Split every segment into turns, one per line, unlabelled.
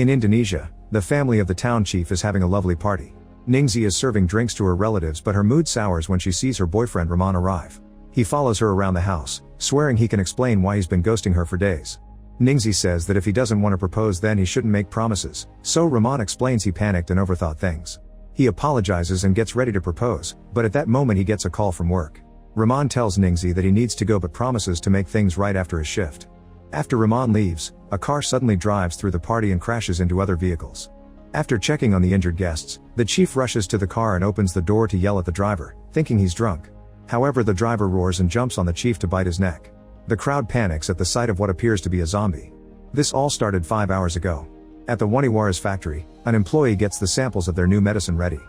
In Indonesia, the family of the town chief is having a lovely party. Ningsi is serving drinks to her relatives, but her mood sours when she sees her boyfriend Rahman arrive. He follows her around the house, swearing he can explain why he's been ghosting her for days. Ningsi says that if he doesn't want to propose, then he shouldn't make promises, so Rahman explains he panicked and overthought things. He apologizes and gets ready to propose, but at that moment he gets a call from work. Rahman tells Ningsi that he needs to go but promises to make things right after his shift. After Rahman leaves, a car suddenly drives through the party and crashes into other vehicles. After checking on the injured guests, the chief rushes to the car and opens the door to yell at the driver, thinking he's drunk. However, the driver roars and jumps on the chief to bite his neck. The crowd panics at the sight of what appears to be a zombie. This all started 5 hours ago. At the Waniwara's factory, an employee gets the samples of their new medicine ready.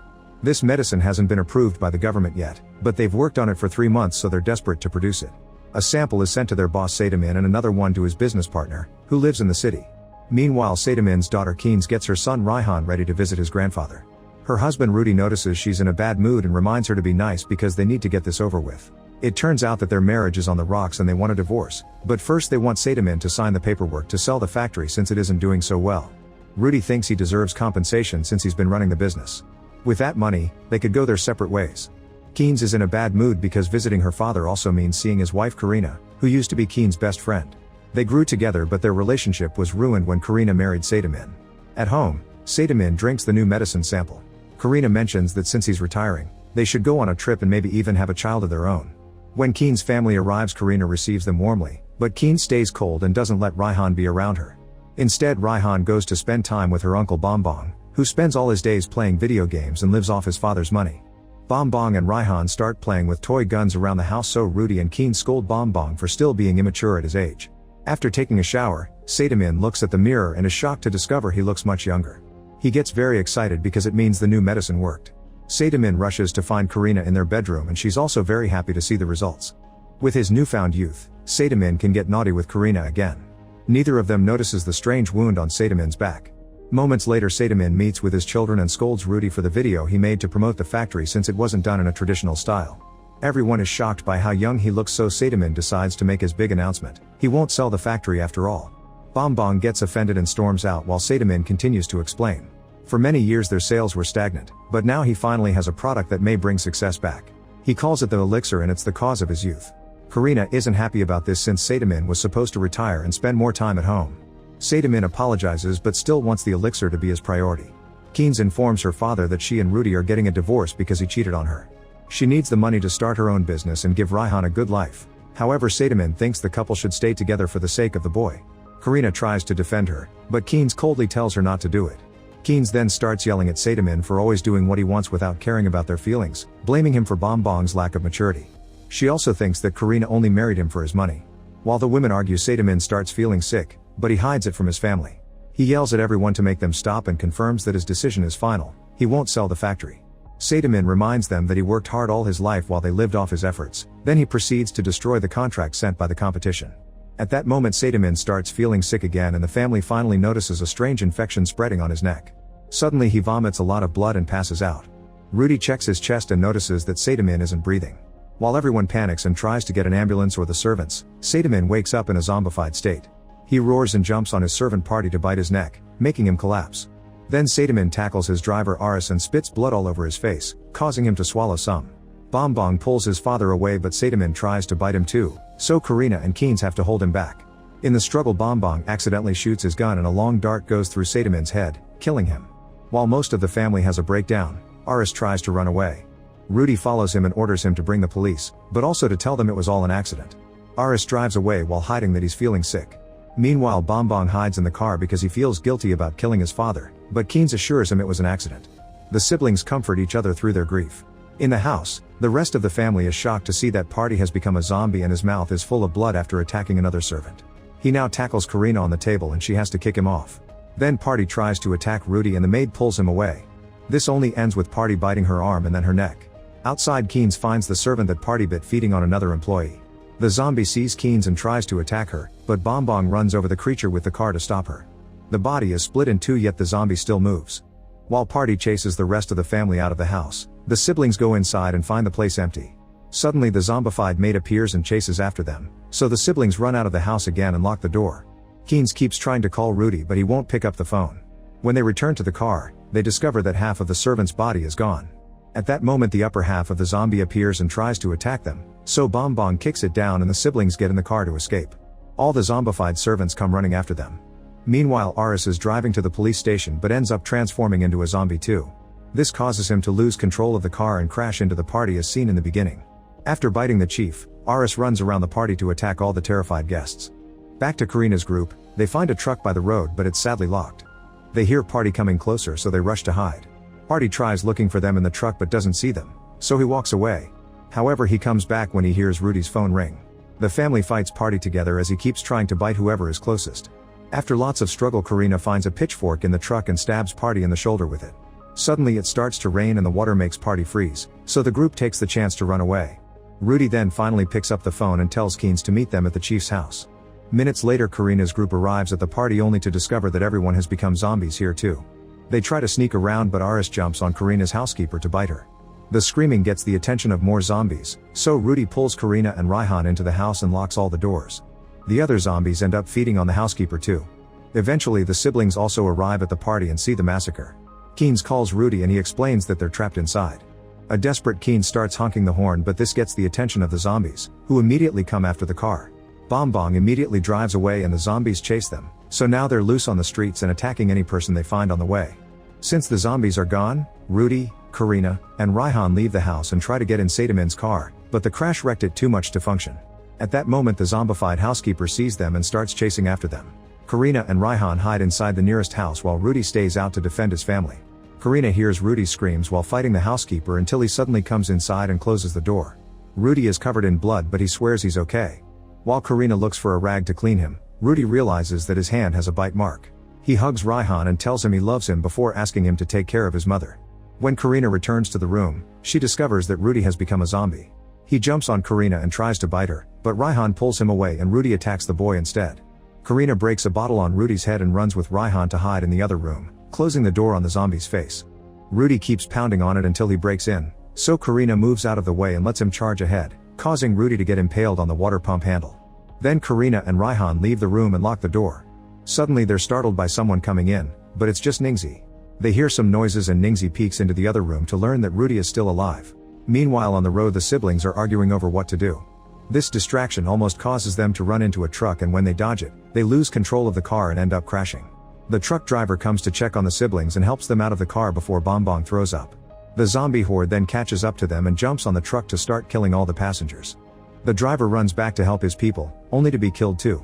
This medicine hasn't been approved by the government yet, but they've worked on it for 3 months, so they're desperate to produce it. A sample is sent to their boss Sadamin and another one to his business partner, who lives in the city. Meanwhile, Sadamin's daughter Keynes gets her son Raihan ready to visit his grandfather. Her husband Rudy notices she's in a bad mood and reminds her to be nice because they need to get this over with. It turns out that their marriage is on the rocks and they want a divorce, but first they want Sadamin to sign the paperwork to sell the factory since it isn't doing so well. Rudy thinks he deserves compensation since he's been running the business. With that money, they could go their separate ways. Keynes is in a bad mood because visiting her father also means seeing his wife Karina, who used to be Keynes' best friend. They grew together, but their relationship was ruined when Karina married Sadamin. At home, Sadamin drinks the new medicine sample. Karina mentions that since he's retiring, they should go on a trip and maybe even have a child of their own. When Keynes' family arrives, Karina receives them warmly, but Keynes stays cold and doesn't let Raihan be around her. Instead, Raihan goes to spend time with her uncle Bombong, who spends all his days playing video games and lives off his father's money. Bombong and Raihan start playing with toy guns around the house, so Rudy and Keynes scold Bombong for still being immature at his age. After taking a shower, Sadamin looks at the mirror and is shocked to discover he looks much younger. He gets very excited because it means the new medicine worked. Sadamin rushes to find Karina in their bedroom and she's also very happy to see the results. With his newfound youth, Sadamin can get naughty with Karina again. Neither of them notices the strange wound on Sadamin's back. Moments later, Sadamin meets with his children and scolds Rudy for the video he made to promote the factory since it wasn't done in a traditional style. Everyone is shocked by how young he looks, so Sadamin decides to make his big announcement. He won't sell the factory after all. Bombong gets offended and storms out while Sadamin continues to explain. For many years their sales were stagnant, but now he finally has a product that may bring success back. He calls it the elixir and it's the cause of his youth. Karina isn't happy about this since Sadamin was supposed to retire and spend more time at home. Sadamin apologizes but still wants the elixir to be his priority. Keynes informs her father that she and Rudy are getting a divorce because he cheated on her. She needs the money to start her own business and give Raihan a good life. However, Sadamin thinks the couple should stay together for the sake of the boy. Karina tries to defend her, but Keynes coldly tells her not to do it. Keynes then starts yelling at Sadamin for always doing what he wants without caring about their feelings, blaming him for Bombong's lack of maturity. She also thinks that Karina only married him for his money. While the women argue, Sadamin starts feeling sick, but he hides it from his family. He yells at everyone to make them stop and confirms that his decision is final. He won't sell the factory. Sadamin reminds them that he worked hard all his life while they lived off his efforts. Then he proceeds to destroy the contract sent by the competition. At that moment, Sadamin starts feeling sick again and the family finally notices a strange infection spreading on his neck. Suddenly he vomits a lot of blood and passes out. Rudy checks his chest and notices that Sadamin isn't breathing. While everyone panics and tries to get an ambulance or the servants, Sadamin wakes up in a zombified state. He roars and jumps on his servant Party to bite his neck, making him collapse. Then Sadamin tackles his driver Aris and spits blood all over his face, causing him to swallow some. Bombong pulls his father away, but Sadamin tries to bite him too, so Karina and Keynes have to hold him back. In the struggle, Bombong accidentally shoots his gun and a long dart goes through Sadamin's head, killing him. While most of the family has a breakdown, Aris tries to run away. Rudy follows him and orders him to bring the police, but also to tell them it was all an accident. Aris drives away while hiding that he's feeling sick. Meanwhile, Bombong hides in the car because he feels guilty about killing his father, but Keynes assures him it was an accident. The siblings comfort each other through their grief. In the house, the rest of the family is shocked to see that Party has become a zombie and his mouth is full of blood after attacking another servant. He now tackles Karina on the table and she has to kick him off. Then Party tries to attack Rudy and the maid pulls him away. This only ends with Party biting her arm and then her neck. Outside, Keynes finds the servant that Party bit feeding on another employee. The zombie sees Keynes and tries to attack her, but Bombong runs over the creature with the car to stop her. The body is split in two, yet the zombie still moves. While Party chases the rest of the family out of the house, the siblings go inside and find the place empty. Suddenly the zombified maid appears and chases after them, so the siblings run out of the house again and lock the door. Keynes keeps trying to call Rudy, but he won't pick up the phone. When they return to the car, they discover that half of the servant's body is gone. At that moment the upper half of the zombie appears and tries to attack them, so Bong Bong kicks it down and the siblings get in the car to escape. All the zombified servants come running after them. Meanwhile Aris is driving to the police station but ends up transforming into a zombie too. This causes him to lose control of the car and crash into the party as seen in the beginning. After biting the chief, Aris runs around the party to attack all the terrified guests. Back to Karina's group, they find a truck by the road but it's sadly locked. They hear Party coming closer so they rush to hide. Party tries looking for them in the truck but doesn't see them, so he walks away. However, he comes back when he hears Rudy's phone ring. The family fights Party together as he keeps trying to bite whoever is closest. After lots of struggle, Karina finds a pitchfork in the truck and stabs Party in the shoulder with it. Suddenly it starts to rain and the water makes Party freeze, so the group takes the chance to run away. Rudy then finally picks up the phone and tells Keynes to meet them at the chief's house. Minutes later Karina's group arrives at the party only to discover that everyone has become zombies here too. They try to sneak around but Aris jumps on Karina's housekeeper to bite her. The screaming gets the attention of more zombies, so Rudy pulls Karina and Raihan into the house and locks all the doors. The other zombies end up feeding on the housekeeper too. Eventually the siblings also arrive at the party and see the massacre. Keynes calls Rudy and he explains that they're trapped inside. A desperate Keynes starts honking the horn but this gets the attention of the zombies, who immediately come after the car. Bong Bong immediately drives away and the zombies chase them, so now they're loose on the streets and attacking any person they find on the way. Since the zombies are gone, Rudy, Karina, and Raihan leave the house and try to get in Sadamin's car, but the crash wrecked it too much to function. At that moment the zombified housekeeper sees them and starts chasing after them. Karina and Raihan hide inside the nearest house while Rudy stays out to defend his family. Karina hears Rudy's screams while fighting the housekeeper until he suddenly comes inside and closes the door. Rudy is covered in blood but he swears he's okay. While Karina looks for a rag to clean him, Rudy realizes that his hand has a bite mark. He hugs Raihan and tells him he loves him before asking him to take care of his mother. When Karina returns to the room, she discovers that Rudy has become a zombie. He jumps on Karina and tries to bite her, but Raihan pulls him away and Rudy attacks the boy instead. Karina breaks a bottle on Rudy's head and runs with Raihan to hide in the other room, closing the door on the zombie's face. Rudy keeps pounding on it until he breaks in, so Karina moves out of the way and lets him charge ahead, causing Rudy to get impaled on the water pump handle. Then Karina and Raihan leave the room and lock the door. Suddenly they're startled by someone coming in, but it's just Ningxi. They hear some noises and Ningxi peeks into the other room to learn that Rudy is still alive. Meanwhile on the road the siblings are arguing over what to do. This distraction almost causes them to run into a truck and when they dodge it, they lose control of the car and end up crashing. The truck driver comes to check on the siblings and helps them out of the car before Bong Bong throws up. The zombie horde then catches up to them and jumps on the truck to start killing all the passengers. The driver runs back to help his people, only to be killed too.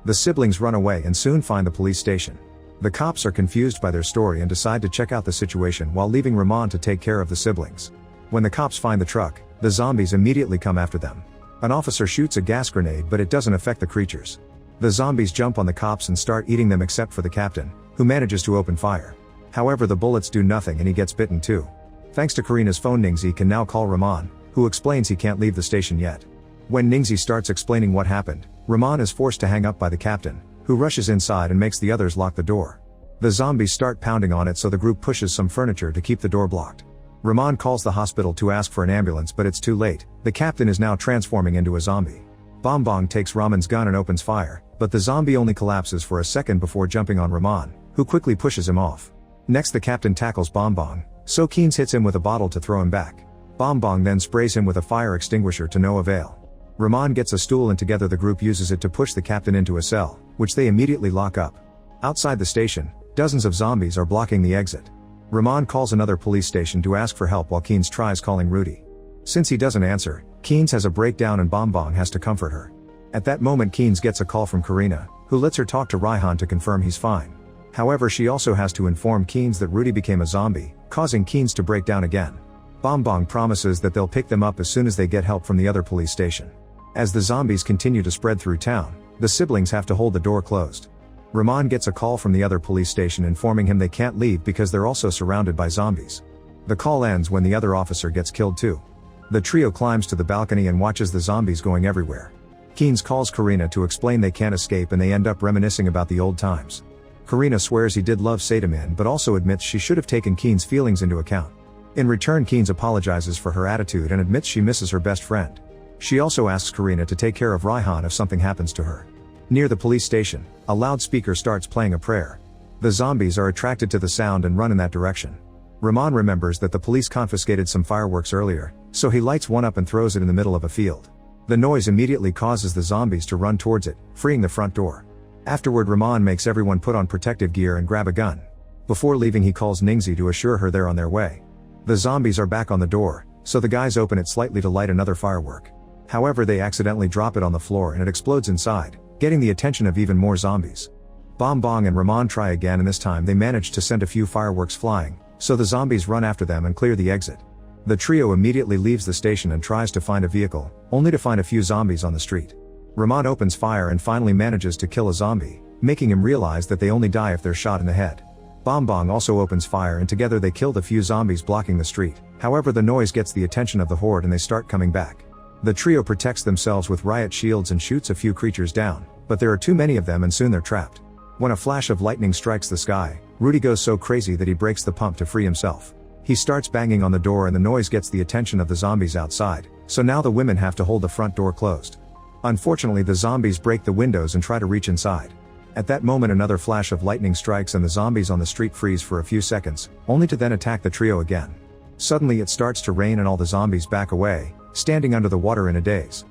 The siblings run away and soon find the police station. The cops are confused by their story and decide to check out the situation while leaving Rahman to take care of the siblings. When the cops find the truck, the zombies immediately come after them. An officer shoots a gas grenade but it doesn't affect the creatures. The zombies jump on the cops and start eating them except for the captain, who manages to open fire. However, the bullets do nothing and he gets bitten too. Thanks to Karina's phone, Ningxi can now call Rahman, who explains he can't leave the station yet. When Ningxi starts explaining what happened, Rahman is forced to hang up by the captain, who rushes inside and makes the others lock the door. The zombies start pounding on it so the group pushes some furniture to keep the door blocked. Rahman calls the hospital to ask for an ambulance but it's too late, the captain is now transforming into a zombie. Bong Bong takes Rahman's gun and opens fire, but the zombie only collapses for a second before jumping on Rahman, who quickly pushes him off. Next the captain tackles Bong Bong, so Keynes hits him with a bottle to throw him back. Bong Bong then sprays him with a fire extinguisher to no avail. Rahman gets a stool and together the group uses it to push the captain into a cell, which they immediately lock up. Outside the station, dozens of zombies are blocking the exit. Rahman calls another police station to ask for help while Keynes tries calling Rudy. Since he doesn't answer, Keynes has a breakdown and Bong Bong has to comfort her. At that moment Keynes gets a call from Karina, who lets her talk to Raihan to confirm he's fine. However, she also has to inform Keynes that Rudy became a zombie, causing Keynes to break down again. Bong Bong promises that they'll pick them up as soon as they get help from the other police station. As the zombies continue to spread through town, the siblings have to hold the door closed. Rahman gets a call from the other police station informing him they can't leave because they're also surrounded by zombies. The call ends when the other officer gets killed too. The trio climbs to the balcony and watches the zombies going everywhere. Keynes calls Karina to explain they can't escape and they end up reminiscing about the old times. Karina swears he did love Sadamin but also admits she should have taken Keynes' feelings into account. In return Keynes apologizes for her attitude and admits she misses her best friend. She also asks Karina to take care of Raihan if something happens to her. Near the police station, a loudspeaker starts playing a prayer. The zombies are attracted to the sound and run in that direction. Rahman remembers that the police confiscated some fireworks earlier, so he lights one up and throws it in the middle of a field. The noise immediately causes the zombies to run towards it, freeing the front door. Afterward, Rahman makes everyone put on protective gear and grab a gun. Before leaving, he calls Ningxi to assure her they're on their way. The zombies are back on the door, so the guys open it slightly to light another firework. However, they accidentally drop it on the floor and it explodes inside, getting the attention of even more zombies. Bom Bong and Rahman try again, and this time they manage to send a few fireworks flying, so the zombies run after them and clear the exit. The trio immediately leaves the station and tries to find a vehicle, only to find a few zombies on the street. Rahman opens fire and finally manages to kill a zombie, making him realize that they only die if they're shot in the head. Bom Bong also opens fire and together they kill the few zombies blocking the street. However, the noise gets the attention of the horde and they start coming back. The trio protects themselves with riot shields and shoots a few creatures down, but there are too many of them and soon they're trapped. When a flash of lightning strikes the sky, Rudy goes so crazy that he breaks the pump to free himself. He starts banging on the door and the noise gets the attention of the zombies outside, so now the women have to hold the front door closed. Unfortunately, the zombies break the windows and try to reach inside. At that moment, another flash of lightning strikes and the zombies on the street freeze for a few seconds, only to then attack the trio again. Suddenly it starts to rain and all the zombies back away, standing under the water in a daze.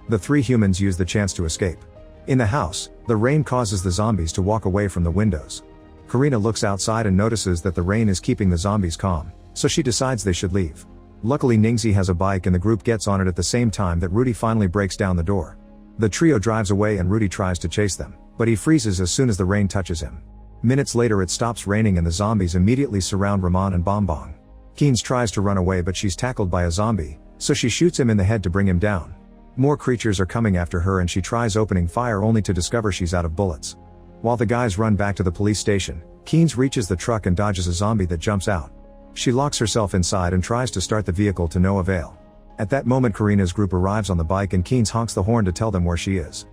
The three humans use the chance to escape. In the house, the rain causes the zombies to walk away from the windows. Karina looks outside and notices that the rain is keeping the zombies calm, so she decides they should leave. Luckily, Ningxi has a bike and the group gets on it at the same time that Rudy finally breaks down the door. The trio drives away and Rudy tries to chase them, but he freezes as soon as the rain touches him. Minutes later it stops raining and the zombies immediately surround Rahman and Bom Bong. Keynes tries to run away but she's tackled by a zombie, so she shoots him in the head to bring him down. More creatures are coming after her and she tries opening fire only to discover she's out of bullets. While the guys run back to the police station, Keynes reaches the truck and dodges a zombie that jumps out. She locks herself inside and tries to start the vehicle to no avail. At that moment, Karina's group arrives on the bike and Keynes honks the horn to tell them where she is.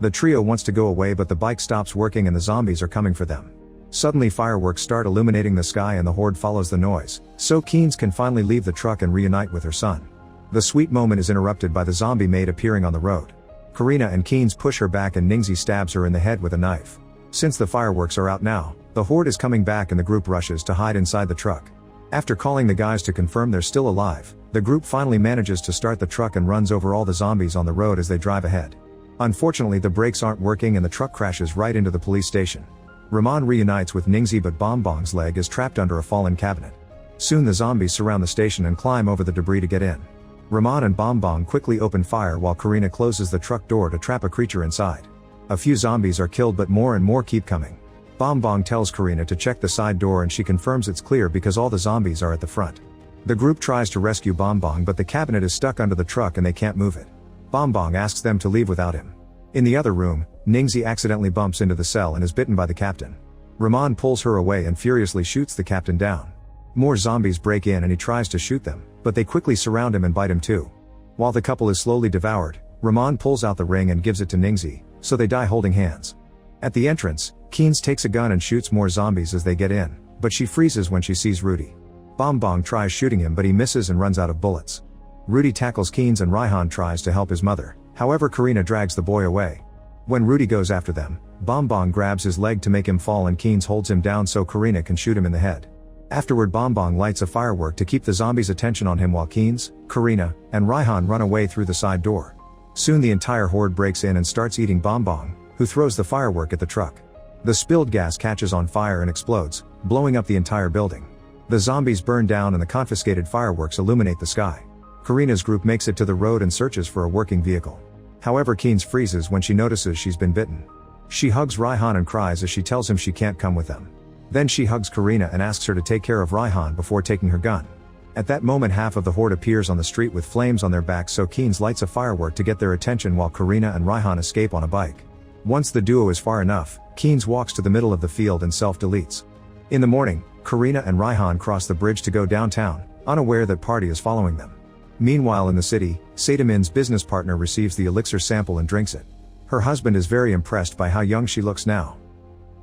The trio wants to go away but the bike stops working and the zombies are coming for them. Suddenly fireworks start illuminating the sky and the horde follows the noise, so Keynes can finally leave the truck and reunite with her son. The sweet moment is interrupted by the zombie maid appearing on the road. Karina and Keynes push her back and Ningxi stabs her in the head with a knife. Since the fireworks are out now, the horde is coming back and the group rushes to hide inside the truck. After calling the guys to confirm they're still alive, the group finally manages to start the truck and runs over all the zombies on the road as they drive ahead. Unfortunately, the brakes aren't working and the truck crashes right into the police station. Rahman reunites with Ningxi but Bom Bong's leg is trapped under a fallen cabinet. Soon the zombies surround the station and climb over the debris to get in. Rahman and Bom Bong quickly open fire while Karina closes the truck door to trap a creature inside. A few zombies are killed but more and more keep coming. Bom Bong tells Karina to check the side door and she confirms it's clear because all the zombies are at the front. The group tries to rescue Bom Bong but the cabinet is stuck under the truck and they can't move it. Bom Bong asks them to leave without him. In the other room, Ningxi accidentally bumps into the cell and is bitten by the captain. Rahman pulls her away and furiously shoots the captain down. More zombies break in and he tries to shoot them, but they quickly surround him and bite him too. While the couple is slowly devoured, Rahman pulls out the ring and gives it to Ningxi, so they die holding hands. At the entrance, Keynes takes a gun and shoots more zombies as they get in, but she freezes when she sees Rudy. Bom Bong tries shooting him but he misses and runs out of bullets. Rudy tackles Keynes and Raihan tries to help his mother, however Karina drags the boy away. When Rudy goes after them, Bom Bong grabs his leg to make him fall and Keynes holds him down so Karina can shoot him in the head. Afterward, Bom Bong lights a firework to keep the zombies' attention on him while Keynes, Karina, and Raihan run away through the side door. Soon the entire horde breaks in and starts eating Bom Bong, who throws the firework at the truck. The spilled gas catches on fire and explodes, blowing up the entire building. The zombies burn down and the confiscated fireworks illuminate the sky. Karina's group makes it to the road and searches for a working vehicle. However, Keynes freezes when she notices she's been bitten. She hugs Raihan and cries as she tells him she can't come with them. Then she hugs Karina and asks her to take care of Raihan before taking her gun. At that moment, half of the horde appears on the street with flames on their backs, so Keynes lights a firework to get their attention while Karina and Raihan escape on a bike. Once the duo is far enough, Keynes walks to the middle of the field and self-deletes. In the morning, Karina and Raihan cross the bridge to go downtown, unaware that Party is following them. Meanwhile in the city, Sadamin's business partner receives the elixir sample and drinks it. Her husband is very impressed by how young she looks now.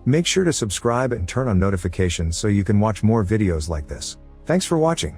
Make sure to subscribe and turn on notifications so you can watch more videos like this. Thanks for watching.